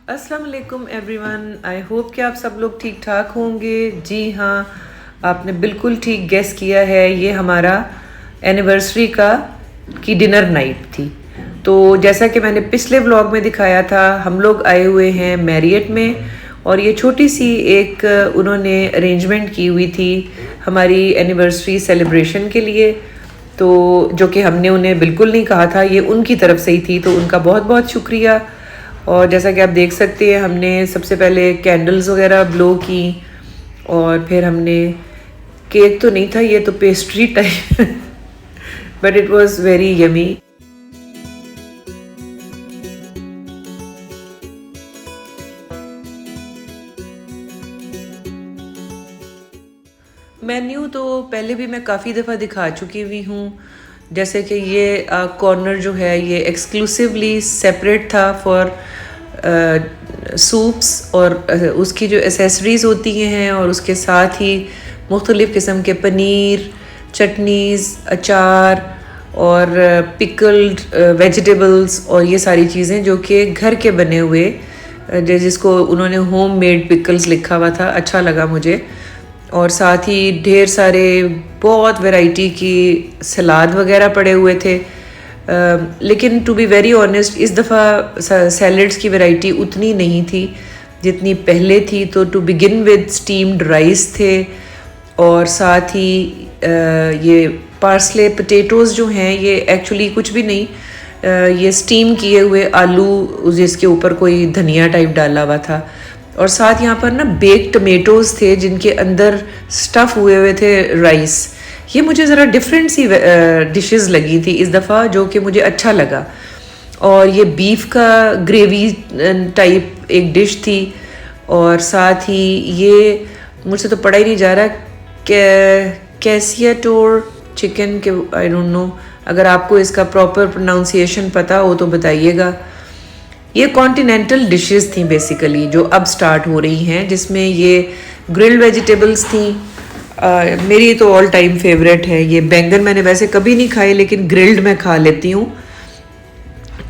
अस्सलाम वालेकुम everyone. I hope कि आप सब लोग ठीक ठाक होंगे। जी हाँ, आपने बिल्कुल ठीक गेस किया है। ये हमारा एनिवर्सरी की डिनर नाइट थी। तो जैसा कि मैंने पिछले व्लॉग में दिखाया था, हम लोग आए हुए हैं मैरियट में और ये छोटी सी एक उन्होंने अरेंजमेंट की हुई थी हमारी एनिवर्सरी सेलिब्रेशन के लिए। तो जो कि हमने उन्हें बिल्कुल नहीं कहा था, ये उनकी तरफ से ही थी, तो उनका बहुत बहुत शुक्रिया। और जैसा कि आप देख सकते हैं, हमने सबसे पहले कैंडल्स वगैरह ब्लो की और फिर हमने केक तो नहीं था, ये तो pastry type but it was very yummy. Menu तो पहले भी मैं काफ़ी दफ़ा दिखा चुकी हुई हूँ। जैसे कि ये कॉर्नर जो है ये एक्सक्लूसिवली सेपरेट था फॉर सूप्स और उसकी जो एसेसरीज़ होती हैं, और उसके साथ ही मुख्तलिफ़ किस्म के पनीर, चटनीज़, अचार और पिकल्ड वेजिटेबल्स और ये सारी चीज़ें जो कि घर के बने हुए, जिसको उन्होंने होम मेड पिकल्स लिखा हुआ था, अच्छा लगा मुझे। और साथ ही ढेर सारे बहुत वैरायटी की सलाद वगैरह पड़े हुए थे। लेकिन टू बी वेरी ऑनेस्ट, इस दफ़ा सैलड्स की वैरायटी उतनी नहीं थी जितनी पहले थी। तो to begin with steamed rice थे, और साथ ही ये पार्सले पोटैटोज़ जो हैं ये एक्चुअली कुछ भी नहीं, ये स्टीम किए हुए आलू जिसके ऊपर कोई धनिया टाइप डाला हुआ था। और साथ यहाँ पर ना बेक टमेटोज़ थे जिनके अंदर स्टफ़ हुए थे राइस। ये मुझे ज़रा डिफरेंट सी डिशेस लगी थी इस दफ़ा, जो कि मुझे अच्छा लगा। और ये बीफ का ग्रेवी टाइप एक डिश थी, और साथ ही ये मुझसे तो पढ़ा ही नहीं जा रहा, कैसियाटोर चिकन के, आई डोंट नो, अगर आपको इसका प्रॉपर प्रोनाउंसिएशन पता हो तो बताइएगा। ये कॉन्टिनेंटल डिशेस थी बेसिकली जो अब स्टार्ट हो रही हैं, जिसमें ये ग्रिल्ड वेजिटेबल्स थी। मेरी तो ऑल टाइम फेवरेट है ये बैंगन। मैंने वैसे कभी नहीं खाए लेकिन ग्रिल्ड मैं खा लेती हूँ।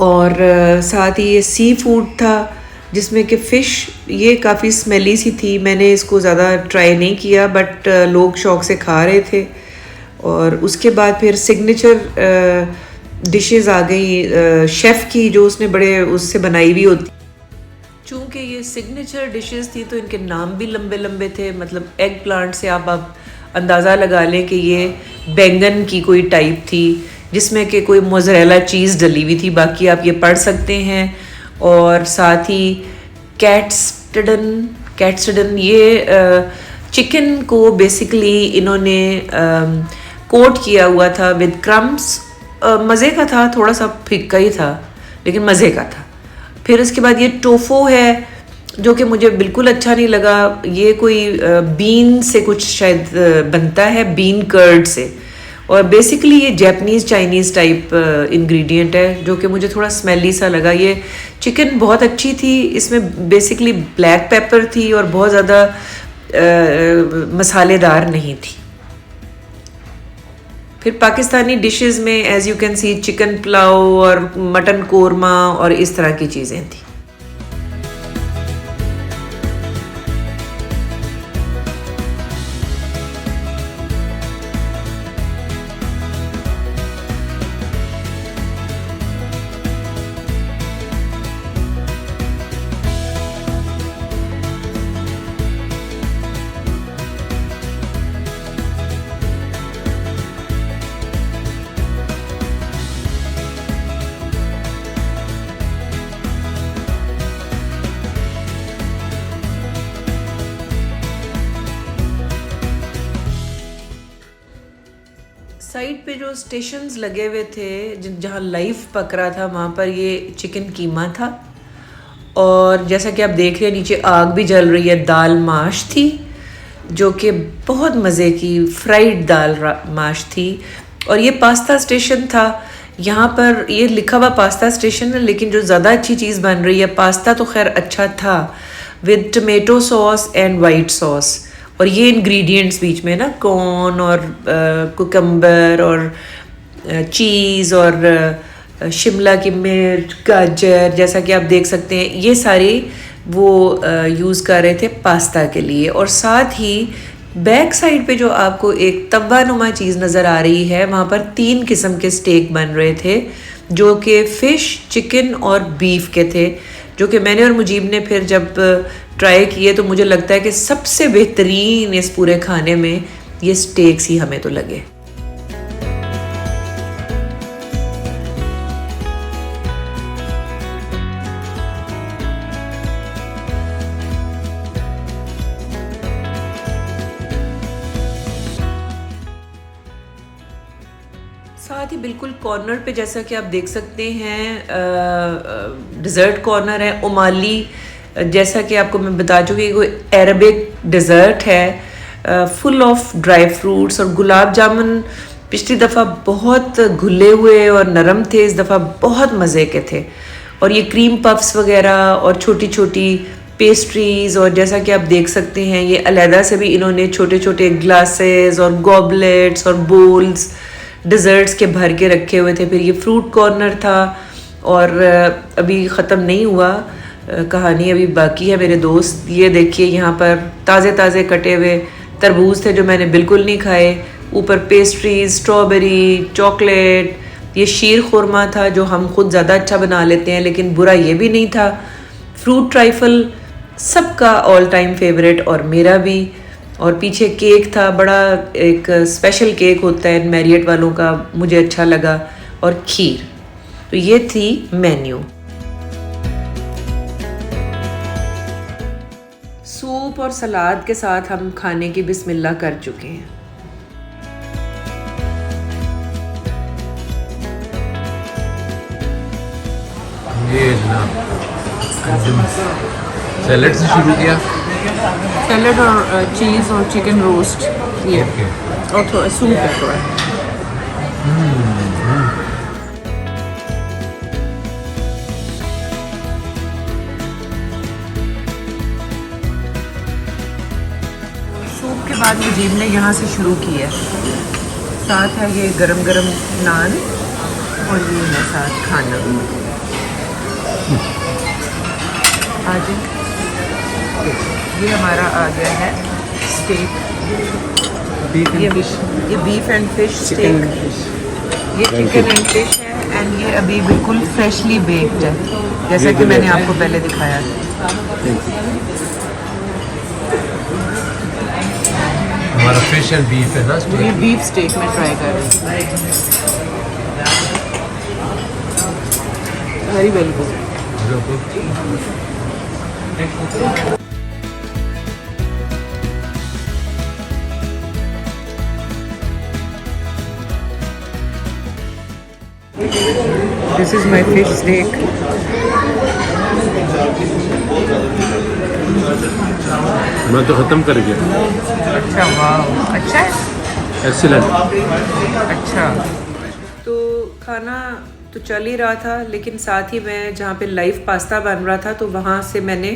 और साथ ही ये सी फूड था जिसमें कि फ़िश, ये काफ़ी स्मेली सी थी, मैंने इसको ज़्यादा ट्राई नहीं किया, बट लोग शौक़ से खा रहे थे। और उसके बाद फिर सिग्नेचर डिशेस आ गई शेफ़ की, जो उसने बड़े उससे बनाई हुई होती। चूँकि ये सिग्नेचर डिशेस थी तो इनके नाम भी लंबे लंबे थे। मतलब एग प्लांट से आप अंदाज़ा लगा लें कि ये बैंगन की कोई टाइप थी जिसमें कि कोई मोज़रेला चीज़ डली हुई थी। बाकी आप ये पढ़ सकते हैं। और साथ ही कैट्सटन ये चिकन को बेसिकली इन्होंने कोट किया हुआ था विद क्रम्स। मज़े का था, थोड़ा सा फिक्का ही था लेकिन मज़े का था। फिर उसके बाद ये टोफो है जो कि मुझे बिल्कुल अच्छा नहीं लगा। ये कोई बीन से कुछ शायद बनता है, बीन कर्ड से, और बेसिकली ये जैपनीज़ चाइनीज़ टाइप इंग्रेडिएंट है जो कि मुझे थोड़ा स्मेली सा लगा। ये चिकन बहुत अच्छी थी, इसमें बेसिकली ब्लैक पेपर थी और बहुत ज़्यादा मसालेदार नहीं थी। फिर पाकिस्तानी डिशेस में as you can see chicken pulao और मटन कोरमा और इस तरह की चीज़ें थी। साइड पे जो स्टेशंस लगे हुए थे जहाँ लाइव पक रहा था, वहाँ पर ये चिकन कीमा था। और जैसा कि आप देख रहे हैं नीचे आग भी जल रही है। दाल माश थी जो कि बहुत मज़े की फ्राइड दाल माश थी। और ये पास्ता स्टेशन था। यहाँ पर ये लिखा हुआ पास्ता स्टेशन है, लेकिन जो ज़्यादा अच्छी चीज़ बन रही है, पास्ता तो खैर अच्छा था with tomato sauce and white sauce. और ये इंग्रेडिएंट्स बीच में ना कॉर्न और कुकम्बर और चीज़ और शिमला की मिर्च, गाजर, जैसा कि आप देख सकते हैं ये सारे वो यूज़ कर रहे थे पास्ता के लिए। और साथ ही बैक साइड पे जो आपको एक तवा नुमा चीज़ नज़र आ रही है, वहाँ पर 3 किस्म के स्टेक बन रहे थे जो कि फ़िश, चिकन और बीफ के थे, जो कि मैंने और मुजीब ने फिर जब ट्राई किए तो मुझे लगता है कि सबसे बेहतरीन इस पूरे खाने में ये स्टेक्स ही हमें तो लगे। साथ ही बिल्कुल कॉर्नर पे जैसा कि आप देख सकते हैं डिज़र्ट कॉर्नर है। ओमाली, जैसा कि आपको मैं बता चुकी, कोई अरबिक डिज़र्ट है फुल ऑफ ड्राई फ्रूट्स और गुलाब जामुन। पिछली दफ़ा बहुत घुले हुए और नरम थे, इस दफ़ा बहुत मज़े के थे। और ये क्रीम पफ्स वगैरह और छोटी छोटी पेस्ट्रीज़, और जैसा कि आप देख सकते हैं ये अलहदा से भी इन्होंने छोटे छोटे ग्लासेस और गॉबलेट्स और बोल्स डिज़र्ट्स के भर के रखे हुए थे। फिर ये फ्रूट कॉर्नर था और अभी ख़त्म नहीं हुआ कहानी, अभी बाकी है मेरे दोस्त। ये देखिए यहाँ पर ताज़े ताज़े कटे हुए तरबूज थे जो मैंने बिल्कुल नहीं खाए। ऊपर पेस्ट्रीज, स्ट्रॉबेरी, चॉकलेट, ये शीर खुरमा था जो हम खुद ज़्यादा अच्छा बना लेते हैं, लेकिन बुरा ये भी नहीं था। फ्रूट ट्राइफल सबका ऑल टाइम फेवरेट और मेरा भी। और पीछे केक था, बड़ा एक स्पेशल केक होता है मैरियट वालों का, मुझे अच्छा लगा। और खीर। तो ये थी मेन्यू। सूप और सलाद के साथ हम खाने की बिस्मिल्लाह कर चुके हैं। ये सैलेड से शुरू किया, सैलड और चीज़ और चिकन रोस्ट ये और थोड़ा सूप है थोड़ा। सूप के बाद मुजीब ने यहाँ से शुरू किया, साथ है ये गरम गरम नान और ये है साथ खाना। आज ये हमारा आ गया है स्टेक, ये बीफ एंड फिश स्टेक, ये चिकन एंड फिश है एंड ये अभी बिल्कुल फ्रेशली बेक्ड है जैसा कि मैंने आपको पहले दिखाया था। हमारा फिश एंड बीफ है ना, ये बीफ स्टेक में ट्राई कर रही हूँ। Very very good. This is my fish steak. मैं तो ख़त्म कर गया। अच्छा, वाह, अच्छा है, एक्सीलेंट। अच्छा, तो खाना तो चल ही रहा था, लेकिन साथ ही मैं जहाँ पे लाइव पास्ता बन रहा था तो वहाँ से मैंने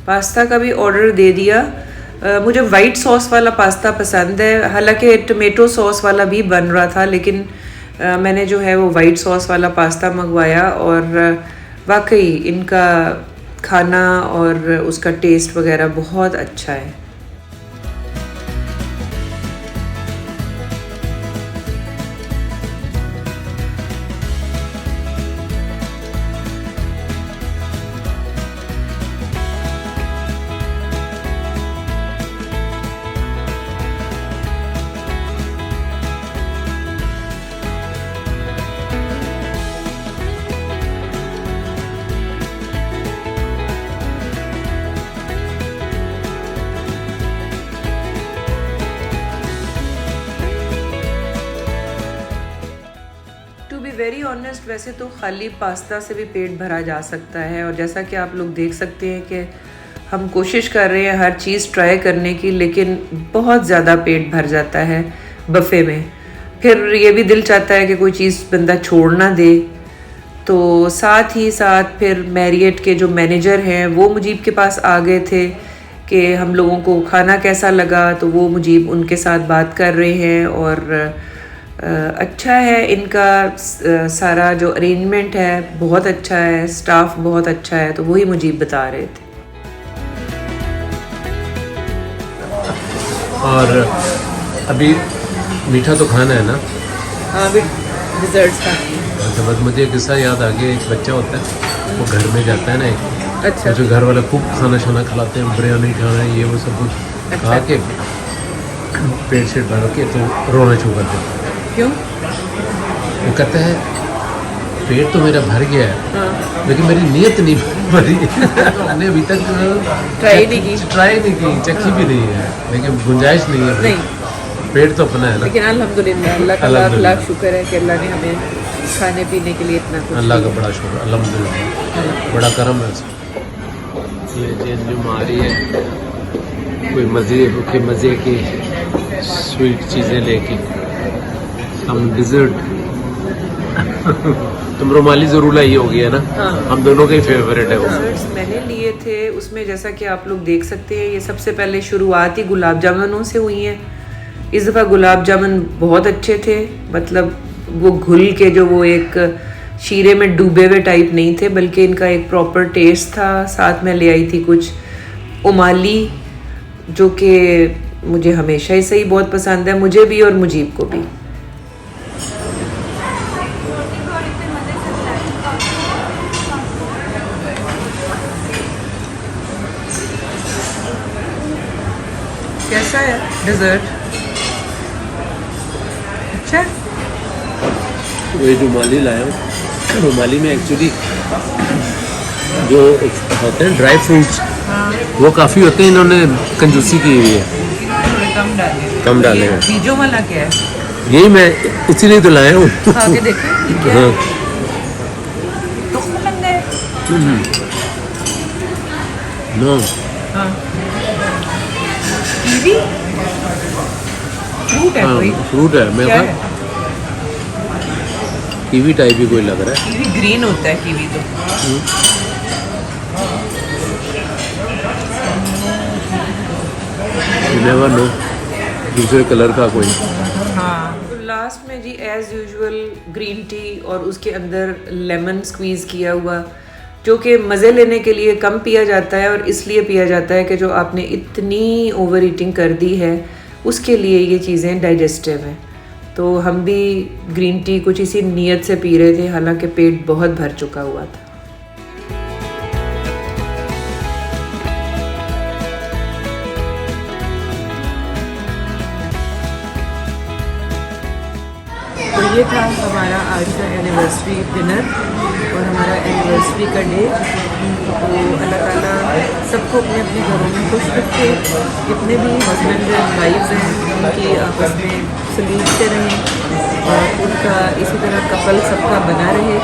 पास्ता का भी ऑर्डर दे दिया। मुझे वाइट सॉस वाला पास्ता पसंद है, हालांकि टमेटो सॉस वाला भी बन रहा था, लेकिन मैंने जो है वो वाइट सॉस वाला पास्ता मंगवाया। और वाकई इनका खाना और उसका टेस्ट वगैरह बहुत अच्छा है। वेरी ऑनेस्ट, वैसे तो खाली पास्ता से भी पेट भरा जा सकता है, और जैसा कि आप लोग देख सकते हैं कि हम कोशिश कर रहे हैं हर चीज़ ट्राई करने की, लेकिन बहुत ज़्यादा पेट भर जाता है बफ़े में। फिर ये भी दिल चाहता है कि कोई चीज़ बंदा छोड़ ना दे। तो साथ ही साथ फिर मैरियट के जो मैनेजर हैं वो मुजीब के पास आ गए थे कि हम लोगों को खाना कैसा लगा, तो वो मुजीब उनके साथ बात कर रहे हैं और अच्छा है इनका सारा जो अरेंजमेंट है बहुत अच्छा है, स्टाफ बहुत अच्छा है, तो वही मुजीब बता रहे थे। और अभी मीठा तो खाना है ना? हाँ डिजर्ट्स खानी है। अच्छा, बस मुझे एक किस्सा याद आ गया। एक बच्चा होता है, वो घर में जाता है ना, अच्छा जो घर वाले खूब खाना शाना खिलाते हैं, बिरयानी खाना ये वो सब कुछ अच्छा। खा के पेट शेट भर के तो रोना शुरू कर देता है। क्यों? वो कहता है पेट तो मेरा भर गया है, हाँ लेकिन मेरी नीयत नहीं भरी। हमने अभी तक ट्राई नहीं की। चखी भी नहीं है, लेकिन गुंजाइश नहीं है। नहीं, पेट तो अपना है ना। लेकिन अल्हम्दुलिल्लाह अल्लाह का लाख अल्हम्दुलिल्लाह। लाख शुक्र है कि अल्लाह ने हमें खाने पीने के लिए इतना कुछ अल्लाह का दिया। बड़ा शुक्र, अल्हम्दुलिल्लाह, बड़ा करम है उसका। ये चीज़ जो मारी है, कोई मज़े की स्वीट चीज़ें लेके हम डिज़र्ट तुम रुमाली ज़रूर लाई होगी है ना? हाँ। हम दोनों का ही फेवरेट है वो। डिजर्ट्स मैंने लिए थे, उसमें जैसा कि आप लोग देख सकते हैं, ये सबसे पहले शुरुआत ही गुलाब जामुनों से हुई है। इस दफ़ा गुलाब जामुन बहुत अच्छे थे, मतलब वो घुल के जो वो एक शीरे में डूबे हुए टाइप नहीं थे, बल्कि इनका एक प्रॉपर टेस्ट था। साथ में ले आई थी कुछ उमाली, जो कि मुझे हमेशा ही सही बहुत पसंद है, मुझे भी और मुजीब को भी। कैसा है डिजर्ट? अच्छा, वही रुमाली लाया हूँ। रुमाली में एक्चुअली जो होते हैं ड्राई फ्रूट्स, वो काफ़ी होते हैं, इन्होंने कंजूसी की हुई है, थोड़े कम डाले। कम डाले ये हैं। बीजों वाला क्या है? यही मैं इसीलिए तो लाया हूँ। खा के देखें ये क्या है? हाँ। तुम लग गए। नो, हाँ, कीवी फ्रूट है कोई? फ्रूट है मेरे क्या पास, है? कीवी टाइप ही कोई लग रहा है। कीवी ग्रीन होता है कीवी तो। यू नेवर नो, दूसरे कलर का कोई। हाँ, तो लास्ट में जी एज यूजुअल ग्रीन टी और उसके अंदर लेमन स्क्वीज़ किया हुआ, जो कि मज़े लेने के लिए कम पिया जाता है और इसलिए पिया जाता है कि जो आपने इतनी ओवर ईटिंग कर दी है उसके लिए ये चीज़ें डाइजेस्टिव हैं। तो हम भी ग्रीन टी कुछ इसी नीयत से पी रहे थे, हालांकि पेट बहुत भर चुका हुआ था। तो ये था हमारा आज का एनिवर्सरी डिनर और हमारा एनिवर्सरी का डे। तो अल्लाह ताला सबको अपने अपने घरों में खुश रखे, जितने भी हस्बैंड एंड वाइफ्स हैं उनकी आपस में सलूक से रहें और उनका इसी तरह कपल सबका बना रहे।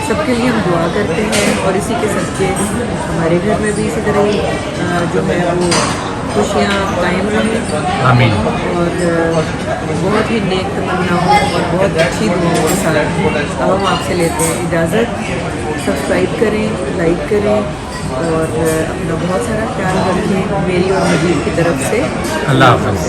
सबके लिए हम दुआ करते हैं और इसी के सदके हमारे घर में भी इसी तरह ही जो है वो खुशियाँ कायम रहें। आमीन। और बहुत ही नेक तमन्नाओं और बहुत अच्छी दुआओं के साथ अब हम आपसे लेते हैं इजाज़त। सब्सक्राइब करें, लाइक करें और अपना बहुत सारा ख्याल रखें मेरी और मजीद की तरफ से। अल्लाह हाफ़िज़।